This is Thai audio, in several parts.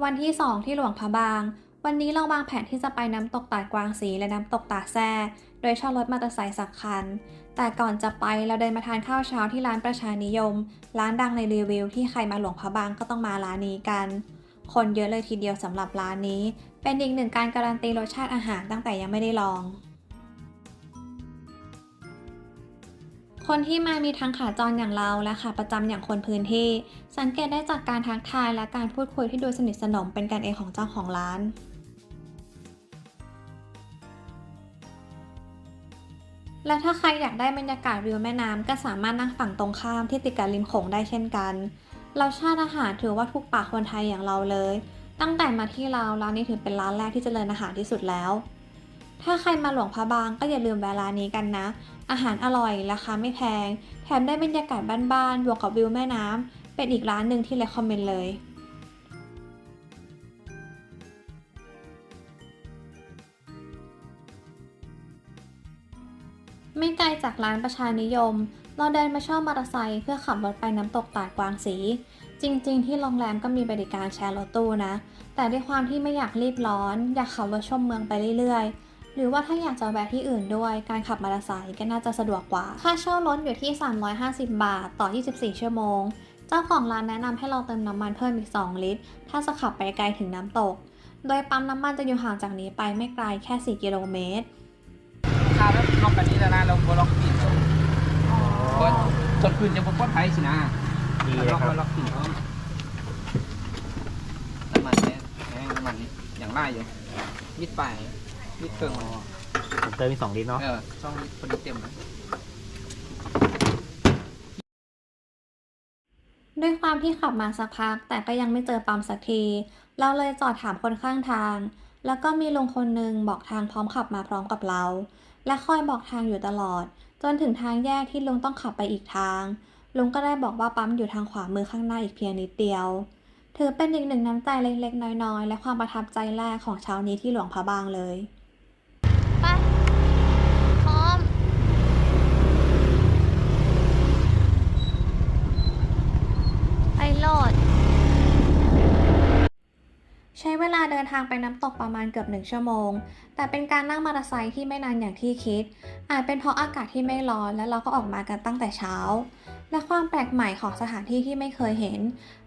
วันที่2ที่หลวงพระบาง วันนี้เราวางแผนที่จะไปน้ำตกตาดกวางสีและน้ำตกตาดแซ่โดยเช่ารถมอเตอร์ไซค์สักคัน แต่ก่อนจะไปเราเดินมาทานข้าวเช้าที่ร้านประชานิยม ร้านดังในรีวิวที่ใครมาหลวงพระบางก็ต้องมาร้านนี้กัน คนเยอะเลยทีเดียวสำหรับร้านนี้ เป็นอีกหนึ่งการการันตีรสชาติอาหารตั้งแต่ยังไม่ได้ลอง คนที่มามีทั้งขาจรอย่างเราและขาประจำอย่างคนพื้นที่ สังเกตได้จากการทักทายและการพูดคุยที่ดูสนิทสนมเป็นกันเองของเจ้าของร้าน และถ้าใครอยากได้บรรยากาศวิวแม่น้ำก็สามารถนั่งฝั่งตรงข้ามที่ติดกับริมโขงได้เช่นกันรสชาติอาหารถือว่าถูกปากคนไทยอย่างเราเลยตั้งแต่มาที่เราร้านนี้ถือเป็นร้านแรกที่เจริญอาหารที่สุดแล้วถ้าใครมาหลวงพระบางก็อย่าลืมแวะร้านนี้กันนะอาหารอร่อยราคาไม่แพงแถมได้บรรยากาศบ้านๆบวกกับวิวแม่น้ำเป็นอีกร้านหนึ่งที่เลคคอมเมนต์เลย ไม่ไกลจากร้านประชานิยม เราเดินมาเช่ามอเตอร์ไซค์เพื่อขับรถไปน้ำตกตาดกวางสี จริงๆที่โรงแรมก็มีบริการแชร์รถตู้นะ แต่ด้วยความที่ไม่อยากรีบร้อน อยากขับรถชมเมืองไปเรื่อยๆ หรือว่าถ้าอยากจะแวะที่อื่นด้วย การขับมอเตอร์ไซค์ก็น่าจะสะดวกกว่า ค่าเช่ารถอยู่ที่ 350 บาทต่อ 24 ชั่วโมง เจ้าของร้านแนะนำให้เราเติมน้ำมันเพิ่มอีก 2 ลิตร ถ้าจะขับไปไกลถึงน้ำตก โดยปั๊มน้ำมันจะอยู่ห่างจากนี้ไปไม่ไกลแค่ 4 กิโลเมตร ถ้าแล้วล็อกกันนี้แล้วนะเราบ่ล็อกปิดเพราะจดคืนจะบ่ปลอดภัยสินะ ดีเลย ล็อก ครับ ไว้ล็อกปิดเอาน้ำมันเนี่ยน้ำมันนี่อย่างไรอยู่มิดไปมิดเครื่องมัน ผมเติมมี2 ลิตรเนาะ ช่องพอดีเต็มนะ ด้วยความที่ขับมาสักพักแต่ก็ยังไม่เจอปั๊มสักที เราเลยจอดถามคนข้างทาง แล้วก็มีลุงคนหนึ่งบอกทางพร้อมขับมาพร้อมกับเรา และคอยบอกทางอยู่ตลอด จนถึงทางแยกที่ลุงต้องขับไปอีกทาง ลุงก็ได้บอกว่าปั๊มอยู่ทางขวามือข้างหน้าอีกเพียงนิดเดียว ถือเป็นอีกหนึ่งน้ำใจเล็กๆน้อยๆและความประทับใจแรกของเช้านี้ที่หลวงพระบางเลย ไปพร้อม ไปโหลด ใช้เวลาเดินทางไปน้ำตกประมาณเกือบ1 ชั่วโมง แต่เป็นการนั่งมอเตอร์ไซค์ที่ไม่นานอย่างที่คิด อาจเป็นเพราะอากาศที่ไม่ร้อนและเราก็ออกมากันตั้งแต่เช้า และความแปลกใหม่ของสถานที่ที่ไม่เคยเห็น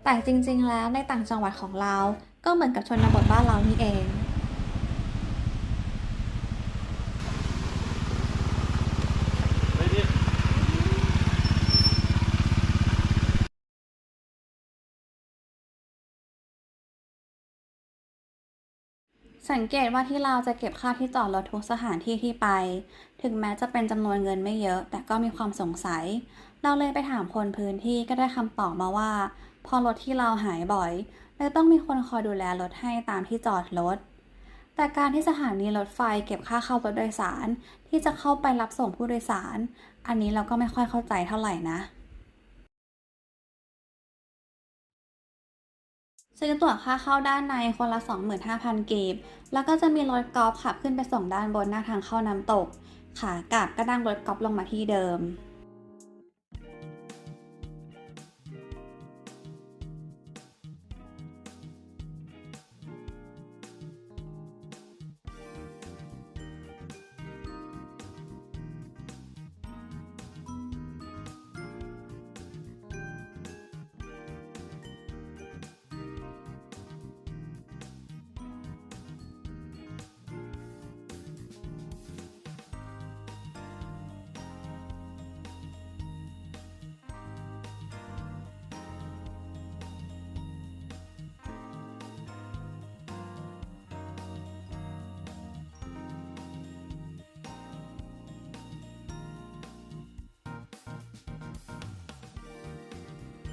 แต่จริงๆแล้วในต่างจังหวัดของเรา ก็เหมือนกับชนบทบ้านเรานี่เอง สังเกตว่าที่เราจะเก็บค่าที่จอดรถทุกสถานที่ที่ไป ถึงแม้จะเป็นจำนวนเงินไม่เยอะ แต่ก็มีความสงสัย เราเลยไปถามคนพื้นที่ก็ได้คำตอบมาว่า พอรถที่เราหายบ่อยเลยต้องมีคนคอยดูแลรถให้ตามที่จอดรถ แต่การที่สถานีรถไฟเก็บค่าเข้ารถโดยสารที่จะเข้าไปรับส่งผู้โดยสาร อันนี้เราก็ไม่ค่อยเข้าใจเท่าไหร่นะ ซื้อตั๋วค่าเข้าด้านในคนละ 25,000 กีบ แล้วก็จะมีรถกอล์ฟขับขึ้นไปส่งด้านบนหน้าทางเข้าน้ำตก ขากลับก็นั่งรถกอล์ฟลงมาที่เดิม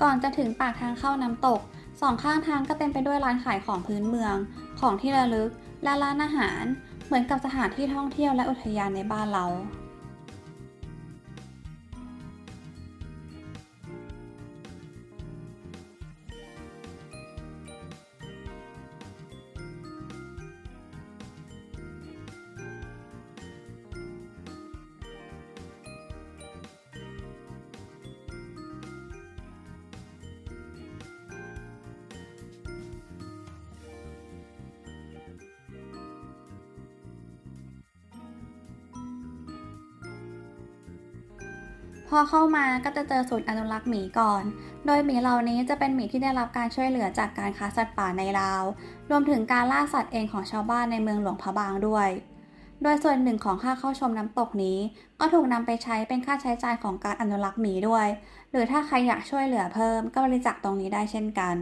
ก่อนจะถึงปากทางเข้าน้ำตกสองข้างทางก็เต็มไปด้วยร้านขายของพื้นเมือง ของที่ระลึก และร้านอาหาร เหมือนกับสถานที่ท่องเที่ยวและอุทยานในบ้านเรา พอเข้ามาก็จะเจอศูนย์อนุรักษ์หมีก่อน โดยหมีเหล่านี้จะเป็นหมีที่ได้รับการช่วยเหลือจากการค้าสัตว์ป่าในลาว รวมถึงการล่าสัตว์เองของชาวบ้านในเมืองหลวงพระบางด้วย โดยส่วนหนึ่งของค่าเข้าชมน้ำตกนี้ ก็ถูกนำไปใช้เป็นค่าใช้จ่ายของการอนุรักษ์หมีด้วย หรือถ้าใครอยากช่วยเหลือเพิ่มก็บริจาคตรงนี้ได้เช่นกัน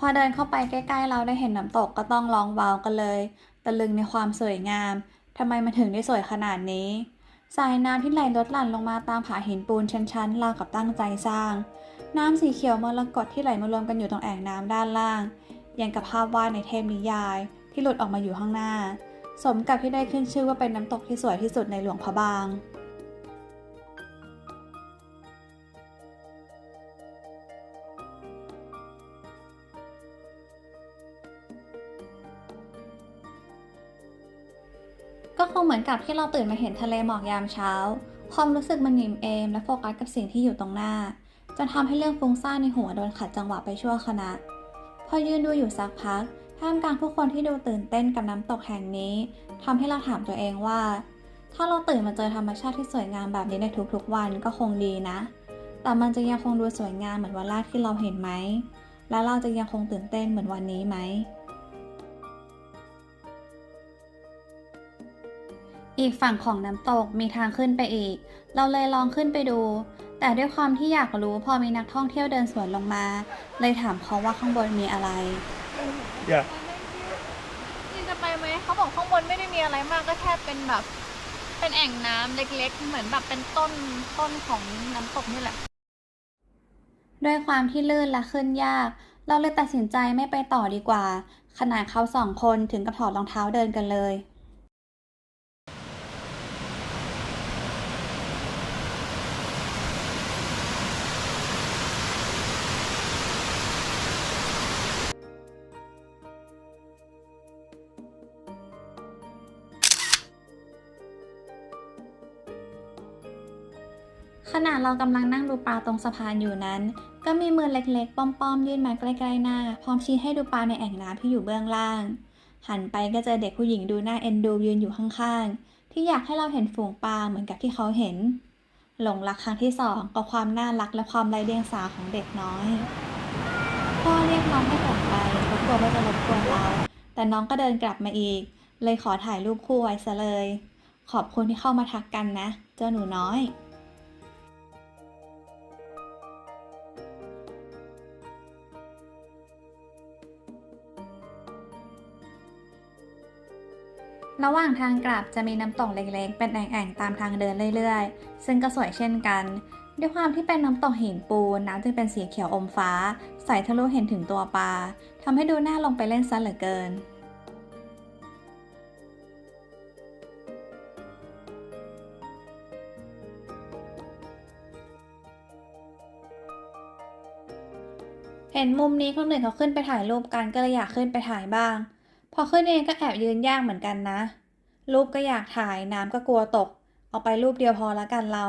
พอเดินเข้าไปใกล้ๆเราได้เห็นน้ำตกก็ต้องร้องว้าวกันเลยตะลึงในความสวยงามทำไมมันถึงได้สวยขนาดนี้สายน้ำที่ไหลลดหลั่นลงมาตามผาหินปูนชั้นๆราวกับตั้งใจสร้าง น้ำสีเขียวมรกตที่ไหลมารวมกันอยู่ตรงแอ่งน้ำด้านล่างยังกับภาพวาดในเทพนิยายที่หลุดออกมาอยู่ข้างหน้า สมกับที่ได้ขึ้นชื่อว่าเป็นน้ำตกที่สวยที่สุดในหลวงพระบาง ก็คงเหมือนกับที่เราตื่นมาเห็นทะเลหมอกยามเช้า ความรู้สึกมันอิ่มเอมและโฟกัสกับสิ่งที่อยู่ตรงหน้าจนทำให้เรื่องฟุ้งซ่านในหัวโดนขัดจังหวะไปชั่วขณะ พอยืนดูอยู่สักพักท่ามกลางผู้คนที่ดูตื่นเต้นกับน้ำตกแห่งนี้ทำให้เราถามตัวเองว่า ถ้าเราตื่นมาเจอธรรมชาติที่สวยงามแบบนี้ในทุกๆวันก็คงดีนะ แต่มันจะยังคงดูสวยงามเหมือนวันแรกที่เราเห็นไหม และเราจะยังคงตื่นเต้นเหมือนวันนี้ไหม อีกฝั่งของน้ำตกมีทางขึ้นไปอีก เราเลยลองขึ้นไปดู แต่ด้วยความที่อยากรู้พอมีนักท่องเที่ยวเดินสวนลงมา เลยถามเขาว่าข้างบนมีอะไร อย่า นี่จะไปไหม เขาบอกข้างบนไม่ได้มีอะไรมากก็แค่เป็นแบบ เป็นแอ่งน้ำเล็กๆ เหมือนแบบเป็นต้นของน้ำตกนี่แหละ ด้วยความที่ลื่นและขึ้นยาก เราเลยตัดสินใจไม่ไปต่อดีกว่า ขนาดเขา2 คนถึงกับถอดรองเท้าเดินกันเลย ขณะเรากำลังนั่งดูปลาตรงสะพานอยู่นั้น ก็มีมือเล็กๆ ป้อมๆ ยื่นมาใกล้ๆหน้า พร้อมชี้ให้ดูปลาในแอ่งน้ำที่อยู่เบื้องล่าง หันไปก็เจอเด็กผู้หญิงดูน่าเอ็นดูยืนอยู่ข้างๆ ที่อยากให้เราเห็นฝูงปลาเหมือนกับที่เขาเห็น หลงรักครั้งที่2กับความน่ารักและความไร้เดียงสาของเด็กน้อย พ่อเรียกน้องให้กลับไปเพราะกลัวว่าจะรบกวนเรา แต่น้องก็เดินกลับมาอีก เลยขอถ่ายรูปคู่ไว้ซะเลย ขอบคุณที่เข้ามาทักกันนะ เจ้าหนูน้อย ระหว่างทางกลับจะมีน้ำตกเล็กๆ เป็นแอ่งๆ ตามทางเดินเรื่อยๆ ซึ่งก็สวยเช่นกัน ด้วยความที่เป็นน้ำตกหินปูนน้ำจึงเป็นสีเขียวอมฟ้า ใสทะลุเห็นถึงตัวปลา ทำให้ดูน่าลงไปเล่นซะเหลือเกิน เห็นมุมนี้คนอื่นเขาขึ้นไปถ่ายรูปกันก็เลยอยากขึ้นไปถ่ายบ้าง พอขึ้นเองก็แอบยืนยากเหมือนกันนะ รูปก็อยากถ่ายน้ำก็กลัวตก เอาไปรูปเดียวพอละกันเรา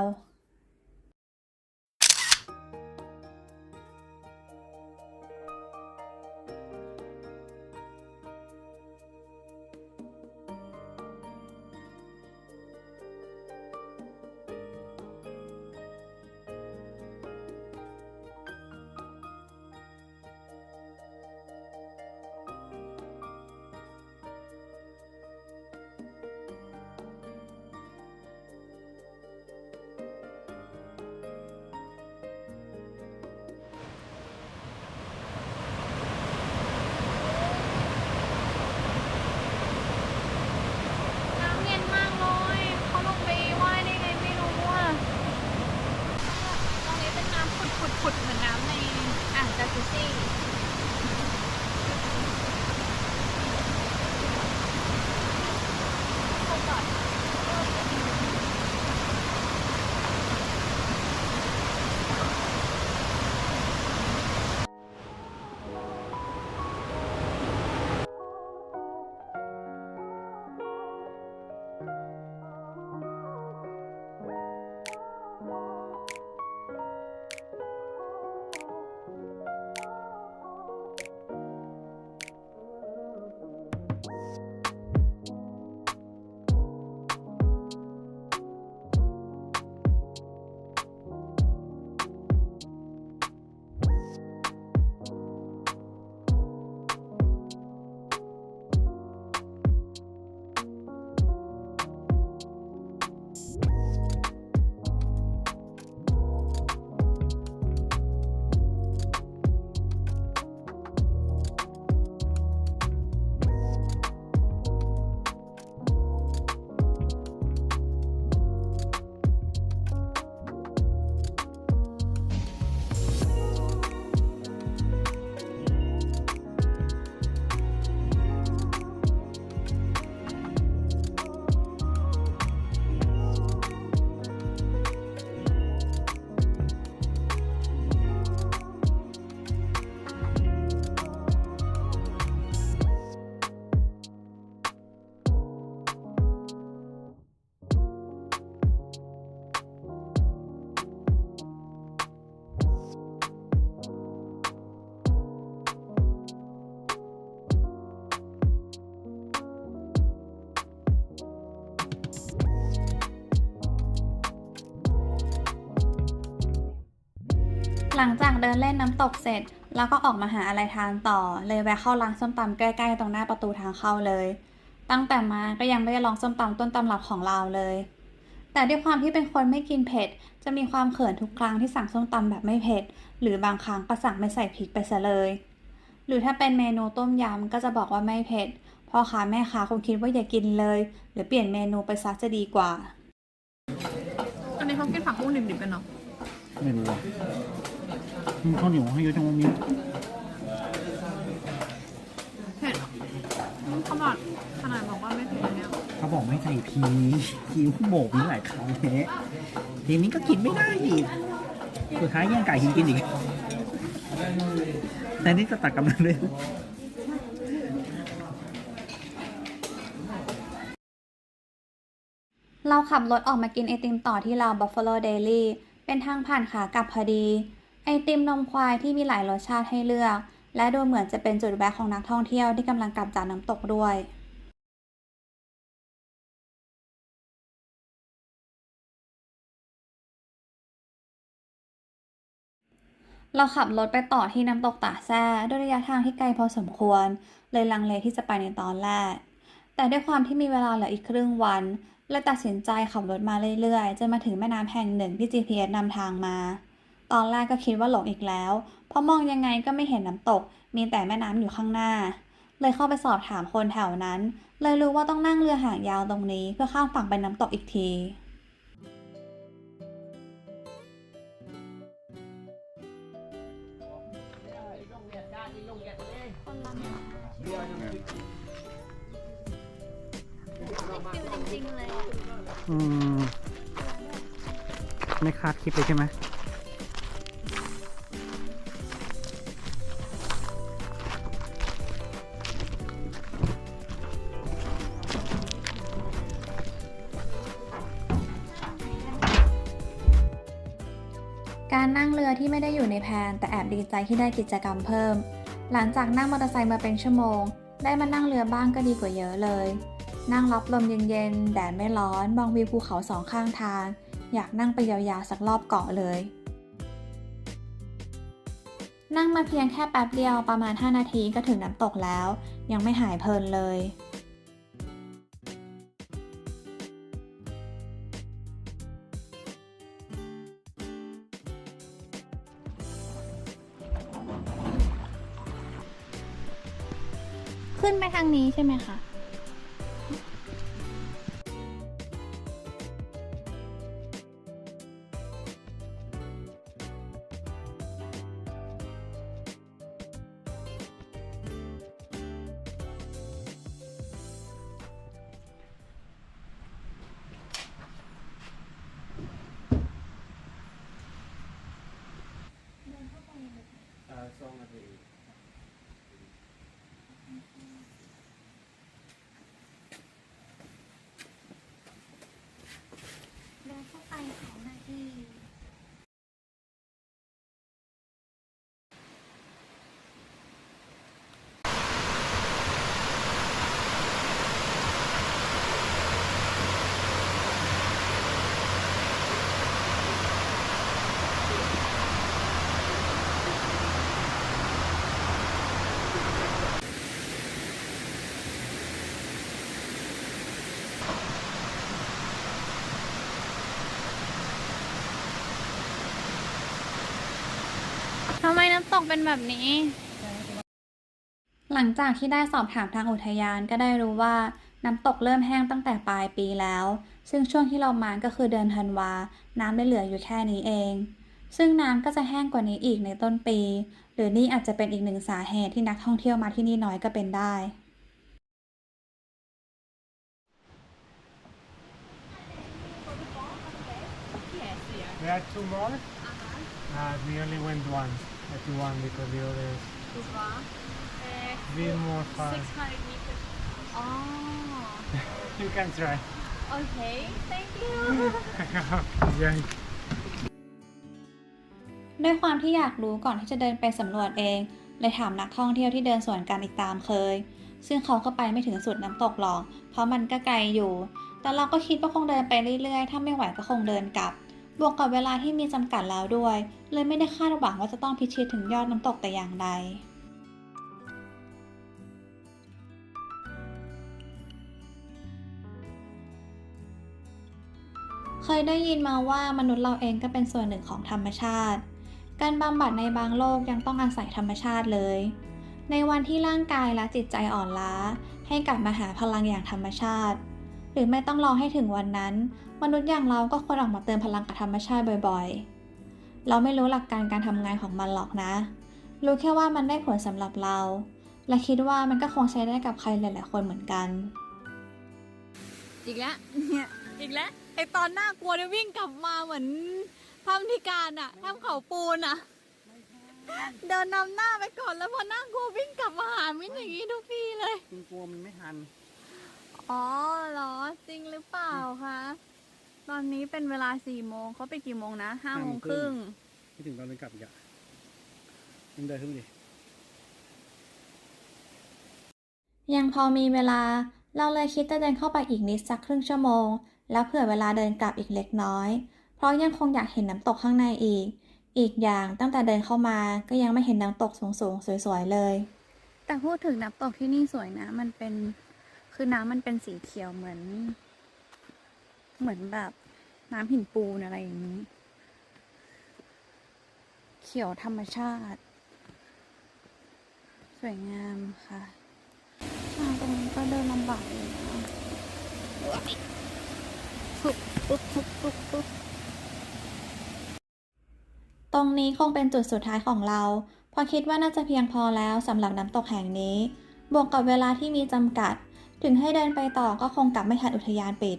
หลังจากเดินเล่นน้ำตกเสร็จแล้วก็ออกมาหาอะไรทานต่อเลยแวะเข้าร้านส้มตำใกล้ๆตรงหน้าประตูทางเข้าเลยตั้งแต่มาก็ยังไม่ได้ลองส้มตำต้นตำรับของเราเลยแต่ด้วยความที่เป็นคนไม่กินเผ็ดจะมีความเขินทุกครั้งที่สั่งส้มตำแบบไม่เผ็ดหรือบางครั้งก็สั่งไม่ใส่พริกไปซะเลยหรือถ้าเป็นเมนูต้มยำก็จะบอกว่าไม่เผ็ดพ่อค้าแม่ค้าคงคิดว่าอย่ากินเลยหรือเปลี่ยนเมนูไปซะจะดีกว่าอันนี้เขากินผักบุ้งดิบๆกันเนาะไม่รู้อ่ะมีข้าวเหนียวให้เยอะจังวันนี้ เผ็ดเขาบอกขนาดบอกว่าไม่เผ็ดเนี่ยเขาบอกไม่ใส่พีโบกนี้หลายครั้งแท้ทีนี้ก็กินไม่ได้อีกสุดท้ายแย่งไก่กินอีกแต่นี่จะตัดกำลังเลย เราขับรถออกมากินไอติมต่อที่ราว Buffalo Daily เป็นทางผ่านขากลับพอดี ไอติมนมควายที่มีหลายรสชาติให้เลือก และดูเหมือนจะเป็นจุดแวะของนักท่องเที่ยวที่กำลังกลับจากน้ำตกด้วย เราขับรถไปต่อที่น้ำตกตาแซ่ด้วยระยะทางที่ไกลพอสมควร เลยลังเลที่จะไปในตอนแรก แต่ด้วยความที่มีเวลาเหลืออีกครึ่งวันเลยตัดสินใจขับรถมาเรื่อยๆจนมาถึงแม่น้ำแห่งหนึ่งที่ GPS นำทางมา ตอนแรกก็คิดว่าหลงอีกแล้ว เพราะมองยังไงก็ไม่เห็นน้ำตก มีแต่แม่น้ำอยู่ข้างหน้า เลยเข้าไปสอบถามคนแถวนั้น เลยรู้ว่าต้องนั่งเรือหางยาวตรงนี้เพื่อข้ามฝั่งไปน้ำตกอีกที จริงๆเลย อืมไม่คาดคิดเลยใช่ไหมการนั่งเรือที่ไม่ได้อยู่ในแพแต่แอบดีใจที่ได้กิจกรรมเพิ่ม หลังจากนั่งมอเตอร์ไซค์มาเป็นชั่วโมง ได้มานั่งเรือบ้างก็ดีกว่าเยอะเลย นั่งรับลมเย็นๆ แดดไม่ร้อน มองวิวภูเขาสองข้างทาง อยากนั่งไปยาวๆสักรอบเกาะเลย นั่งมาเพียงแค่แป๊บเดียวประมาณ5 นาทีก็ถึงน้ำตกแล้ว ยังไม่หายเพลินเลย ขึ้นไปทางนี้ใช่ไหมคะเดินเข้าไป2 นาที ทำไมน้ำตกเป็นแบบนี้ หลังจากที่ได้สอบถามทางอุทยานก็ได้รู้ว่าน้ำตกเริ่มแห้งตั้งแต่ปลายปีแล้ว ซึ่งช่วงที่เรามาก็คือเดือนธันวา น้ำได้เหลืออยู่แค่นี้เอง ซึ่งน้ำก็จะแห้งกว่านี้อีกในต้นปี หรือนี่อาจจะเป็นอีกหนึ่งสาเหตุที่นักท่องเที่ยวมาที่นี่น้อยก็เป็นได้ We had 2 more. We only went once at one because the others be more fun. 600 meters. Oh. You can try. Okay. Thank you. Yeah. ด้วยความที่อยากรู้ก่อนที่จะเดินไปสำรวจเอง เลยถามนักท่องเที่ยวที่เดินสวนกันอีกตามเคย ซึ่งเขาก็ไปไม่ถึงสุดน้ำตกหรอก เพราะมันก็ไกลอยู่ แต่เราก็คิดว่าคงเดินไปเรื่อยๆ ถ้าไม่ไหวก็คงเดินกลับ บวกกับเวลาที่มีจำกัดแล้วด้วย เลยไม่ได้คาดหวังว่าจะต้องพิชิตถึงยอดน้ำตกแต่อย่างใด เคยได้ยินมาว่ามนุษย์เราเองก็เป็นส่วนหนึ่งของธรรมชาติ การบำบัดในบางโรคยังต้องอาศัยธรรมชาติเลย ในวันที่ร่างกายและจิตใจอ่อนล้า ให้กลับมาหาพลังอย่างธรรมชาติ หรือไม่ต้องรอให้ถึงวันนั้น มนุษย์อย่างเราก็ควรออกมาเติมพลังกับธรรมชาติบ่อยๆ เราไม่รู้หลักการการทำงานของมันหรอกนะ รู้แค่ว่ามันได้ผลสำหรับเรา และคิดว่ามันก็คงใช้ได้กับใครหลายๆคนเหมือนกัน อีกแล้วเนี่ยอีกแล้วไอตอนน่ากลัวเนี่ยวิ่งกลับมาเหมือนถ้ำที่การอะถ้ำเขาปูนอะเดินนำหน้าไปก่อนแล้วพอน่ากลัววิ่งกลับมาหามิ้นอย่างนี้ทุกทีเลย กลัวมันไม่ทัน อ๋อเหรอจริงหรือเปล่าคะตอนนี้เป็นเวลา4 โมงเขาไปกี่โมงนะ5 โมงครึ่ง ไม่ถึงตอนเดินกลับอีกอะมันเดินขึ้นดิ ยังพอมีเวลา เราเลยคิดจะเดินเข้าไปอีกนิดสักครึ่งชั่วโมง แล้วเผื่อเวลาเดินกลับอีกเล็กน้อย เพราะยังคงอยากเห็นน้ำตกข้างในอีก อีกอย่างตั้งแต่เดินเข้ามาก็ยังไม่เห็นน้ำตกสูงๆสวยๆเลย แต่พูดถึงน้ำตกที่นี่สวยนะมันเป็นคือน้ำมันเป็นสีเขียวเหมือนแบบน้ำหินปูนอะไรอย่างนี้ เขียวธรรมชาติ สวยงามค่ะตรงนี้ก็เดินลำบากอยู่นะปุ๊บ ตรงนี้คงเป็นจุดสุดท้ายของเรา เพราะคิดว่าน่าจะเพียงพอแล้วสำหรับน้ำตกแห่งนี้ บวกกับเวลาที่มีจำกัด ถึงให้เดินไปต่อก็คงกลับไม่ทันอุทยานปิด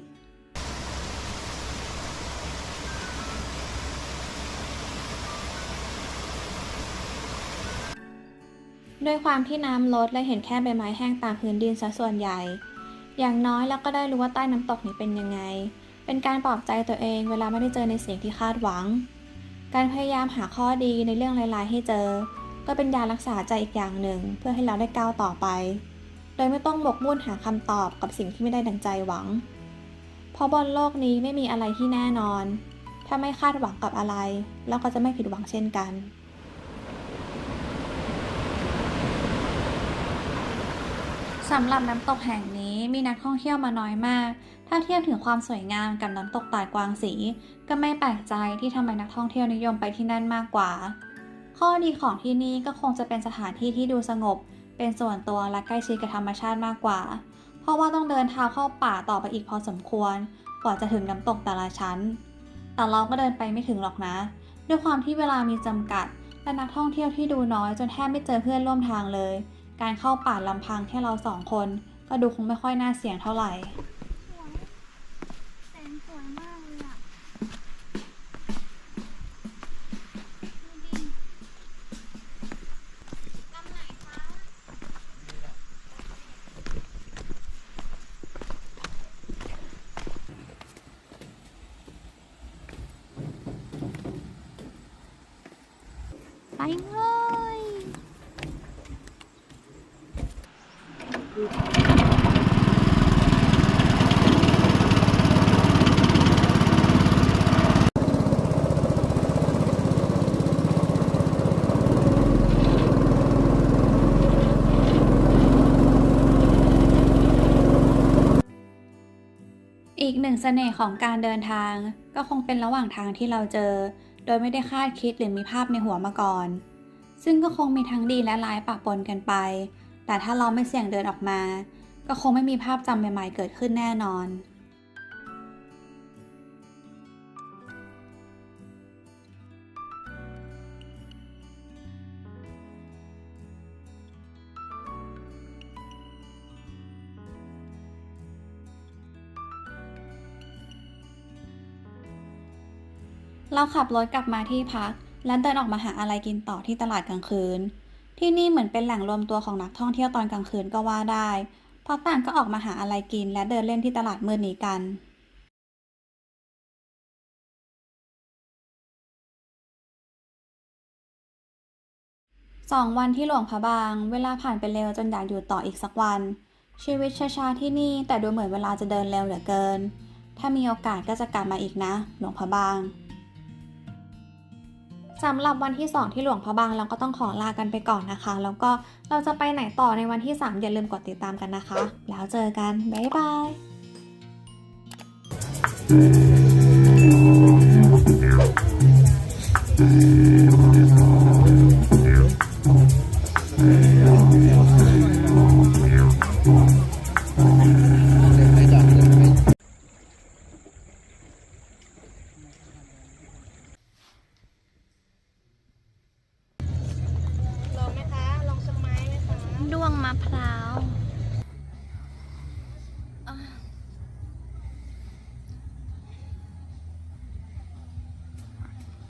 ด้วยความที่น้ำลดและเห็นแค่ใบไม้แห้งตามพื้นดินซะส่วนใหญ่ อย่างน้อยเราก็ได้รู้ว่าใต้น้ำตกนี้เป็นยังไง เป็นการปลอบใจตัวเองเวลาไม่ได้เจอในสิ่งที่คาดหวัง การพยายามหาข้อดีในเรื่องร้ายๆให้เจอ ก็เป็นยารักษาใจอีกอย่างหนึ่งเพื่อให้เราได้ก้าวต่อไป โดยไม่ต้องหมกมุ่นหาคำตอบกับสิ่งที่ไม่ได้ดังใจหวัง เพราะบนโลกนี้ไม่มีอะไรที่แน่นอน ถ้าไม่คาดหวังกับอะไรเราก็จะไม่ผิดหวังเช่นกัน สำหรับน้ำตกแห่งนี้มีนักท่องเที่ยวมาน้อยมาก ถ้าเทียบถึงความสวยงามกับน้ำตกตาดกวางสี ก็ไม่แปลกใจที่ทำไมนักท่องเที่ยวนิยมไปที่นั่นมากกว่า ข้อดีของที่นี่ก็คงจะเป็นสถานที่ที่ดูสงบ เป็นส่วนตัวและใกล้ชิดกับธรรมชาติมากกว่า เพราะว่าต้องเดินเท้าเข้าป่าต่อไปอีกพอสมควร กว่าจะถึงน้ำตกแต่ละชั้น แต่เราก็เดินไปไม่ถึงหรอกนะ ด้วยความที่เวลามีจำกัด และนักท่องเที่ยวที่ดูน้อยจนแทบไม่เจอเพื่อนร่วมทางเลย การเข้าป่าลำพังแค่เรา2 คนก็ดูคงไม่ค่อยน่าเสี่ยงเท่าไหร่ แสงสวยมากเลยอะดูดิลำไหนคะ ไปเลย อีกหนึ่งเสน่ห์ของการเดินทางก็คงเป็นระหว่างทางที่เราเจอ โดยไม่ได้คาดคิดหรือมีภาพในหัวมาก่อน ซึ่งก็คงมีทั้งดีและร้ายปะปนกันไป แต่ถ้าเราไม่เสี่ยงเดินออกมา ก็คงไม่มีภาพจำใหม่ๆเกิดขึ้นแน่นอน เราขับรถกลับมาที่พัก และเดินออกมาหาอะไรกินต่อที่ตลาดกลางคืน ที่นี่เหมือนเป็นแหล่งรวมตัวของนักท่องเที่ยวตอนกลางคืนก็ว่าได้ เพราะต่างก็ออกมาหาอะไรกินและเดินเล่นที่ตลาดมืดนี้กัน 2 วันที่หลวงพระบาง เวลาผ่านไปเร็วจนอยากอยู่ต่ออีกสักวัน ชีวิตช้าๆที่นี่แต่ดูเหมือนเวลาจะเดินเร็วเหลือเกิน ถ้ามีโอกาสก็จะกลับมาอีกนะ หลวงพระบาง สำหรับวันที่ 2 ที่หลวงพระบางเราก็ต้องขอลากันไปก่อนนะคะ แล้วก็เราจะไปไหนต่อในวันที่ 3 อย่าลืมกดติดตามกันนะคะ แล้วเจอกัน บ๊ายบาย ด้วงมะพร้าว